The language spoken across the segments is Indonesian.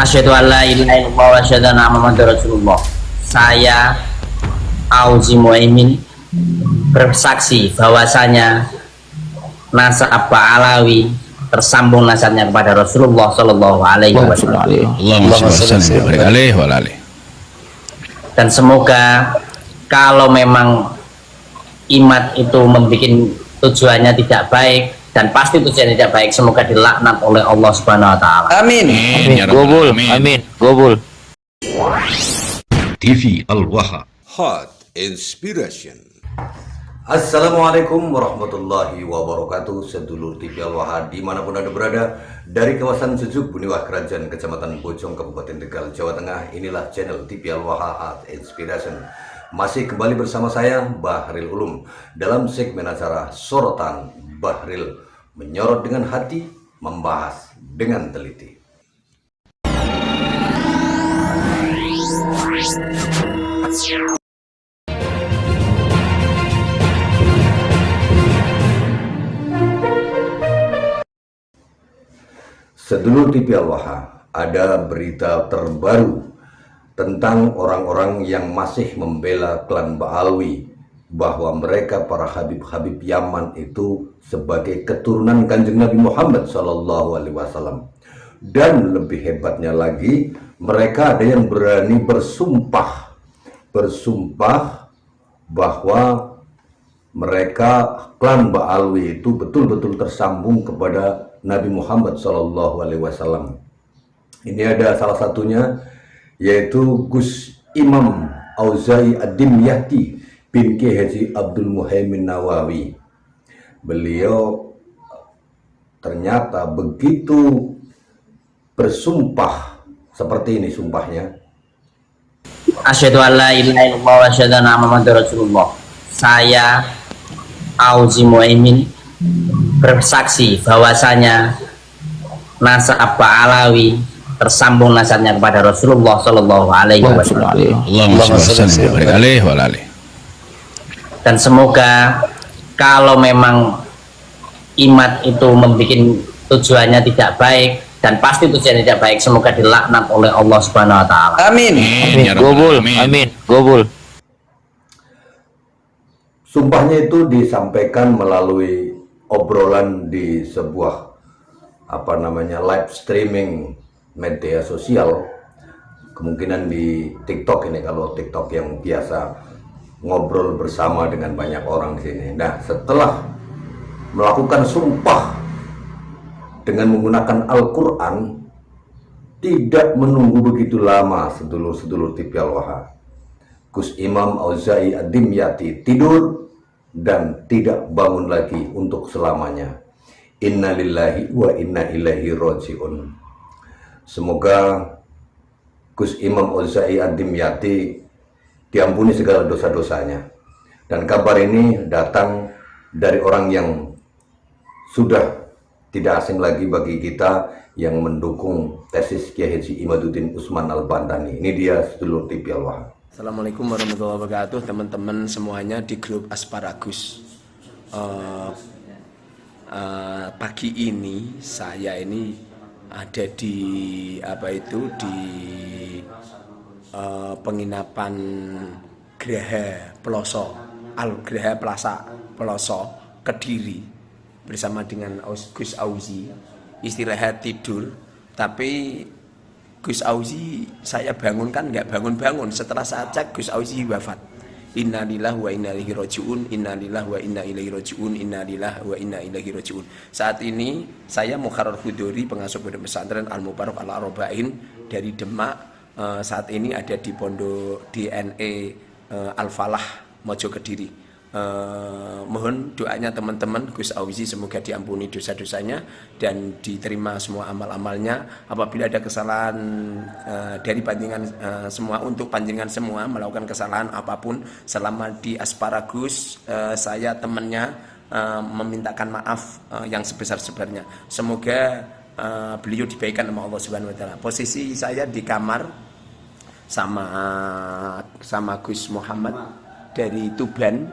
Asyhadu an la ilaha illallah wa asyhadu anna Muhammadar Rasulullah. Saya Auzi Muaimin bersaksi bahwasanya nasab Alawi tersambung nasabnya kepada Rasulullah Shallallahu Alaihi Wasallam. Dan semoga kalau memang imat itu membuat tujuannya tidak baik, dan pasti tujuannya tidak baik, semoga dilaknat oleh Allah Subhanahu Wa Taala. Amin. Gobul. Amin. Gobul. TV Al-Waha. Hot Inspiration. Assalamualaikum warahmatullahi wabarakatuh. Sedulur TV Al-Waha dimanapun Anda berada, dari kawasan Sejuk, Buniwah, Kerajaan, Kecamatan Bojong, Kabupaten Tegal, Jawa Tengah. Inilah channel TV Al-Waha Hot Inspiration. Masih kembali bersama saya Bahril Ulum dalam segmen acara Sorotan Bahril, menyorot dengan hati, membahas dengan teliti. Sedulur TV Al-Waha, ada berita terbaru tentang orang-orang yang masih membela klan Ba'alwi, bahwa mereka para Habib-Habib Yaman itu sebagai keturunan Kanjeng Nabi Muhammad SAW. Dan lebih hebatnya lagi, mereka ada yang berani bersumpah bahwa mereka klan Ba'alwi itu betul-betul tersambung kepada Nabi Muhammad SAW. Ini ada salah satunya, yaitu Gus Imam Auza'i Ad-Dimyati bin Kiai Haji Abdul Muhaimin Nawawi. Beliau ternyata begitu bersumpah, seperti ini sumpahnya. Asyhadu an la ilaha illallah wa asyhadu anna Muhammadar Rasulullah. Saya Auzi Muaimin bersaksi bahwasanya nasab Alawi tersambung nasabnya kepada Rasulullah Shallallahu Alaihi Wasallam. Dan semoga kalau memang imat itu membuat tujuannya tidak baik, dan pasti tujuannya tidak baik, semoga dilaknat oleh Allah Subhanahu Wa Taala. Amin. Gobul. Amin. Gobul. Sumpahnya itu disampaikan melalui obrolan di sebuah live streaming media sosial, kemungkinan di TikTok ini, kalau TikTok yang biasa ngobrol bersama dengan banyak orang di sini. Nah, setelah melakukan sumpah dengan menggunakan Al-Quran, tidak menunggu begitu lama, sedulur-sedulur TV Al-Waha, Gus Imam Auza'i Ad-Dimyati tidur dan tidak bangun lagi untuk selamanya. Inna lillahi wa inna ilaihi roji'un. Semoga Gus Imam Auza'i Ad-Dimyati diampuni segala dosa-dosanya. Dan kabar ini datang dari orang yang sudah tidak asing lagi bagi kita, yang mendukung tesis Kiai Haji Imaduddin Utsman Al-Bantani. Ini dia sedulur TV Al-Waha. Assalamualaikum warahmatullahi wabarakatuh, teman-teman semuanya di grup Asparagus. Pagi ini saya ini ada di penginapan Graha Peloso, Graha Plaza Peloso, Kediri, bersama dengan Gus Auzi. Istirahat tidur, tapi Gus Auzi saya bangunkan nggak bangun-bangun. Setelah saya cek, Gus Auzi wafat. Innalillahi wa inna ilaihi raji'un, innalillahi wa inna ilaihi raji'un, innalillahi wa inna ilaihi raji'un. Saat ini saya Mukharrar Hudori, pengasuh pondok pesantren Al-Mubarak Al-Arba'in dari Demak. Saat ini ada di pondok DNE Al-Falah Mojo Kediri. Mohon doanya teman-teman Gus Auzi, semoga diampuni dosa-dosanya dan diterima semua amal-amalnya. Apabila ada kesalahan dari panjenengan semua, untuk panjenengan semua melakukan kesalahan apapun selama di Asparagus, saya temannya memintakan maaf yang sebesar-besarnya. Semoga beliau dibaikan sama Allah Subhanahu Wa Taala. Posisi saya di kamar sama Gus Muhammad dari Tuban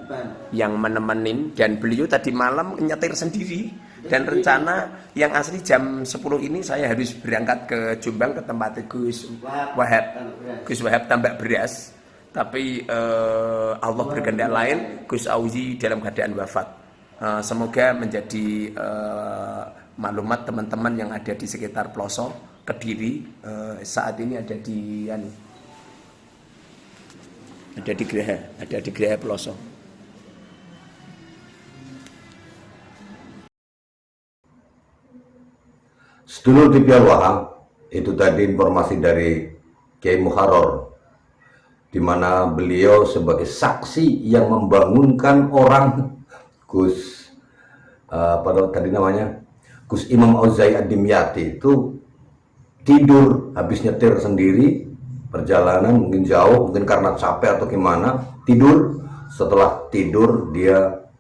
yang menemenin, dan beliau tadi malam nyetir sendiri Dan rencana yang asli jam 10 ini saya harus berangkat ke Jombang ke tempat Gus Wahab tambak beras. Tapi Allah berkehendak lain, Gus Auzi dalam keadaan wafat. Semoga menjadi maklumat teman-teman yang ada di sekitar pelosok Kediri. Saat ini ada di Geraha pelosok. Sedulur TV Al-Waha, itu tadi informasi dari Kiai Muharrar, di mana beliau sebagai saksi yang membangunkan orang Gus tadi namanya Gus Imam Auzai Ad-Dimyati itu tidur habis nyetir sendiri, perjalanan mungkin jauh, mungkin karena capek atau gimana, tidur. Setelah tidur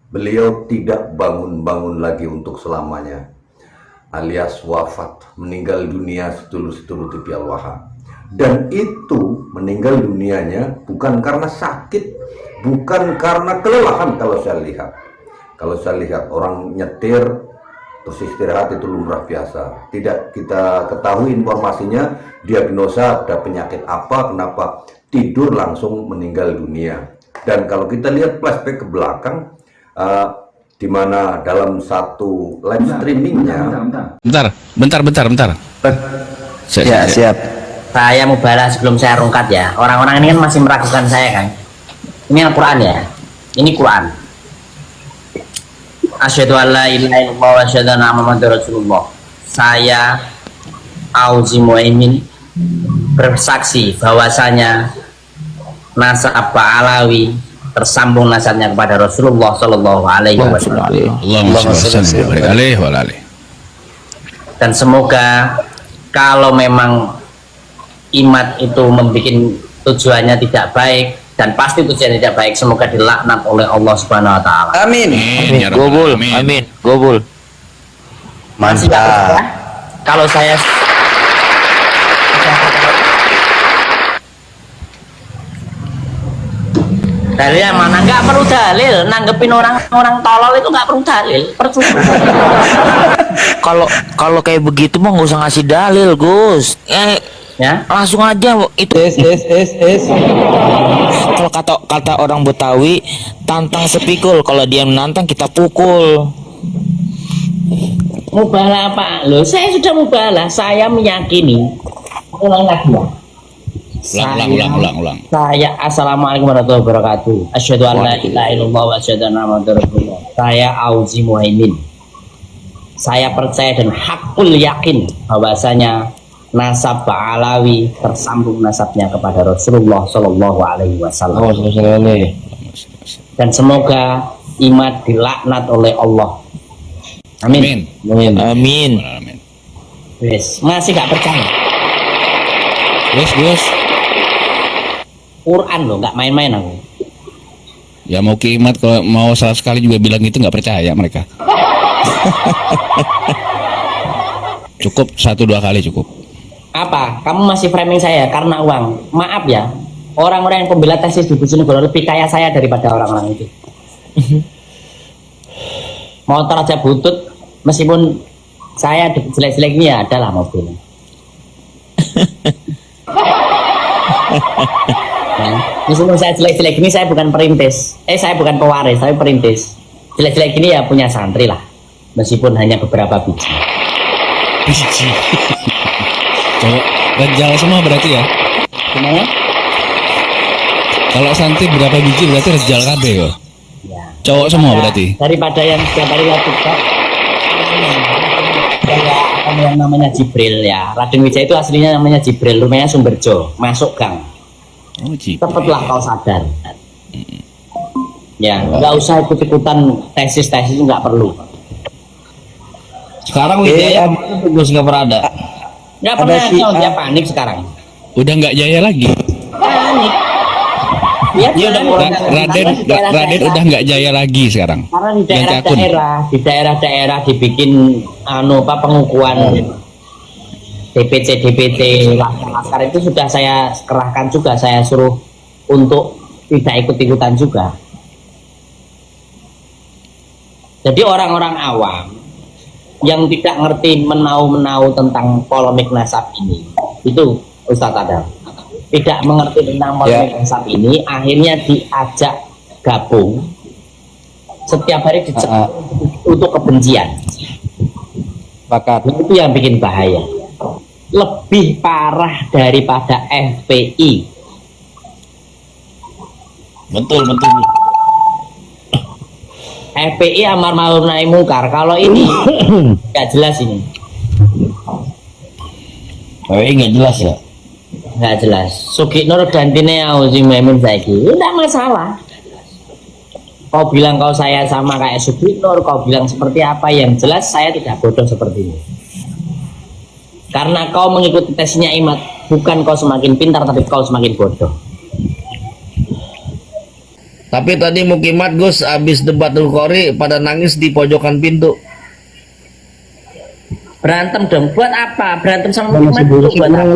beliau tidak bangun-bangun lagi untuk selamanya, alias wafat, meninggal dunia sedulur-sedulur TV Al-Waha. Dan itu meninggal dunianya bukan karena sakit, bukan karena kelelahan. Kalau saya lihat orang nyetir terus istirahat itu lumrah biasa. Tidak kita ketahui informasinya, diagnosa ada penyakit apa, kenapa tidur langsung meninggal dunia. Dan kalau kita lihat flashback ke belakang, di mana dalam satu live streamingnya, Bentar. Siap. Saya mau balas sebelum saya rungkat ya. Orang-orang ini kan masih meragukan saya kan. Ini Al-Quran ya. Ini Quran. Asyhadu an la ilaha illallah wa asyhadu anna Muhammadar Rasulullah. Saya Auzi Muaimin bersaksi bahwasanya nasab Alawi tersambung nasabnya kepada Rasulullah Shallallahu Alaihi Wasallam. Dan semoga kalau memang imat itu membuat tujuannya tidak baik, dan pasti tujuannya tidak baik, semoga dilaknat oleh Allah Subhanahu Wa Taala. Amin. Gobul. Amin. Gobul. Mantap. Kalau saya dalilnya mana? Nggak perlu dalil. Nanggepin orang tolol itu nggak perlu dalil. Percuma. Kalau kayak begitu mah nggak usah ngasih dalil, Gus. Ya, langsung aja itu. Kalau kata orang Betawi, tantang sepikul. Kalau dia menantang kita pukul. Mubalah Pak. Loh, saya sudah mubalah. Saya meyakini. Ulang lagi ya. Ulang. Saya assalamualaikum warahmatullahi wabarakatuh. Asyhadu an la ilaha illallah wa asyhadu anna Muhammadar Rasulullah. Saya Auzi Muaimin. Saya percaya dan hakul yakin bahwasanya nasab Alawi tersambung nasabnya kepada Rasulullah Shallallahu Alaihi Wasallam. Dan semoga imat dilaknat oleh Allah. Amin. Wes, masih gak percaya? Wes. Quran loh, nggak main-main aku. Ya mau kiamat kalau mau salah sekali juga bilang itu nggak percaya mereka. Cukup 1-2 kali cukup. Apa? Kamu masih framing saya karena uang? Maaf ya, orang-orang yang pembela tesis di Bojonegoro lebih kaya saya daripada orang-orang itu. Motor aja butut, meskipun saya jelek-jelek ini ya adalah mobil. Ya, meskipun saya jelek-jelek ini, saya bukan perintis. Saya bukan pewaris, tapi perintis. Jelek-jelek ini ya punya santri lah, meskipun hanya beberapa biji. Cowok rejal semua berarti ya? Gimana? Kalau santri berapa biji berarti rejal kabeh kok. Ya. Cowok semua berarti. Daripada yang setiap hari lihat TikTok, yang namanya Jibril ya. Raden Wijaya itu aslinya namanya Jibril, rumahnya Sumberjo, masuk gang. Oh, Cepatlah kau sadar. Ya, nggak usah ikut-ikutan tesis-tesis, nggak perlu. Sekarang Wijaya Gus nggak pernah ada. Nggak pernah ada, dia panik sekarang. Udah nggak jaya lagi. Panik. Dia Raden udah nggak jaya lagi sekarang. Karena di daerah-daerah dibikin pengukuhan DPC laskar itu sudah saya kerahkan juga, saya suruh untuk tidak ikut-ikutan juga. Jadi orang-orang awam yang tidak ngerti menau-menau tentang polemik nasab ini, itu Ustadz Adam tidak mengerti tentang polemik nasab ini, akhirnya diajak gabung setiap hari untuk kebencian. Sepakat. Itu yang bikin bahaya, lebih parah daripada FPI. Betul, betul. FPI amar ma'ruf nahi mungkar, kalau ini nggak jelas ini. Nggak jelas ya. Nggak jelas. Sugi Nur gantine Auzi Muhaimin saiki, enggak masalah. Kau bilang kau saya sama kayak Sugi Nur, kau bilang seperti apa, yang jelas saya tidak bodoh seperti ini. Karena kau mengikuti tesnya Imat, bukan kau semakin pintar, tapi kau semakin bodoh. Tapi tadi Mukimat Gus habis debatul Qori pada nangis di pojokan pintu. Berantem dong, buat apa? Berantem sama Mukimat itu buat apa?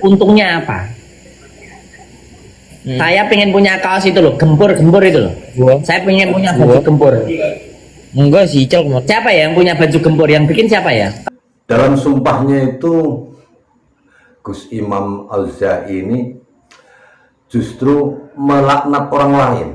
Untungnya apa? Saya pengen punya kaos itu loh, gempur-gempur itu loh. Saya pengen punya baju gempur. Enggak sih, Cel. Siapa ya yang punya baju gempur? Yang bikin siapa ya? Dalam sumpahnya itu Gus Imam Al-Zai ini justru melaknat orang lain.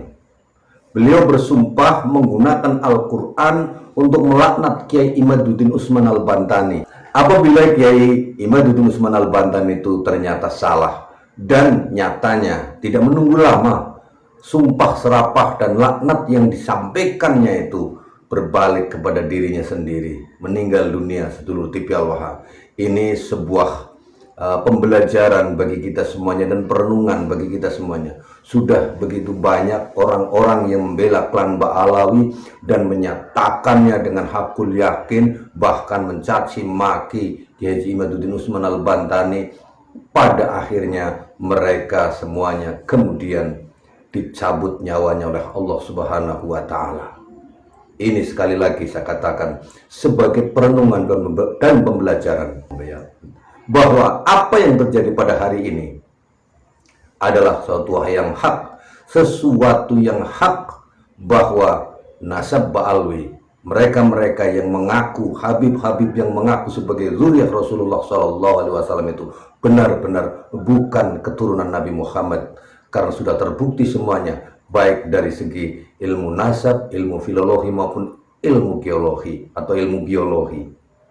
Beliau bersumpah menggunakan Al-Quran untuk melaknat Kiai Imaduddin Usman Al-Bantani. Apabila Kiai Imaduddin Usman Al-Bantani itu ternyata salah dan nyatanya tidak menunggu lama, sumpah serapah dan laknat yang disampaikannya itu berbalik kepada dirinya sendiri, meninggal dunia sedulur TV Al-Waha. Ini sebuah pembelajaran bagi kita semuanya dan perenungan bagi kita semuanya. Sudah begitu banyak orang-orang yang membela klan Ba'alawi dan menyatakannya dengan hakul yakin, bahkan mencaci maki Kiai Imaduddin Usman Al-Bantani. Pada akhirnya mereka semuanya kemudian dicabut nyawanya oleh Allah Subhanahu wa Ta'ala. Ini sekali lagi saya katakan sebagai perenungan dan pembelajaran bahwa apa yang terjadi pada hari ini adalah suatu hal yang hak, sesuatu yang hak, bahwa nasab Ba'alwi, mereka-mereka yang mengaku Habib-Habib yang mengaku sebagai zuriyah Rasulullah SAW itu benar-benar bukan keturunan Nabi Muhammad, karena sudah terbukti semuanya, baik dari segi ilmu nasab, ilmu filologi maupun ilmu geologi atau ilmu biologi.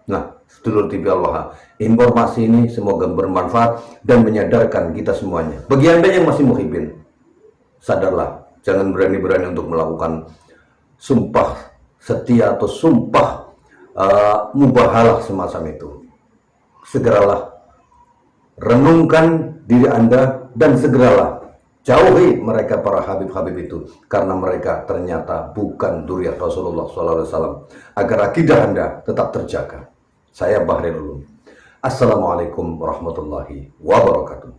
Nah, sedulur TV Al-Waha, informasi ini semoga bermanfaat dan menyadarkan kita semuanya. Bagi Anda yang masih muhibin, sadarlah, jangan berani-berani untuk melakukan sumpah setia atau sumpah mubahalah semacam itu. Segeralah renungkan diri Anda dan segeralah jauhi mereka para Habib-Habib itu, karena mereka ternyata bukan dzurriyyah Rasulullah SAW, agar akidah Anda tetap terjaga. Saya Bahril Ulum. Assalamualaikum warahmatullahi wabarakatuh.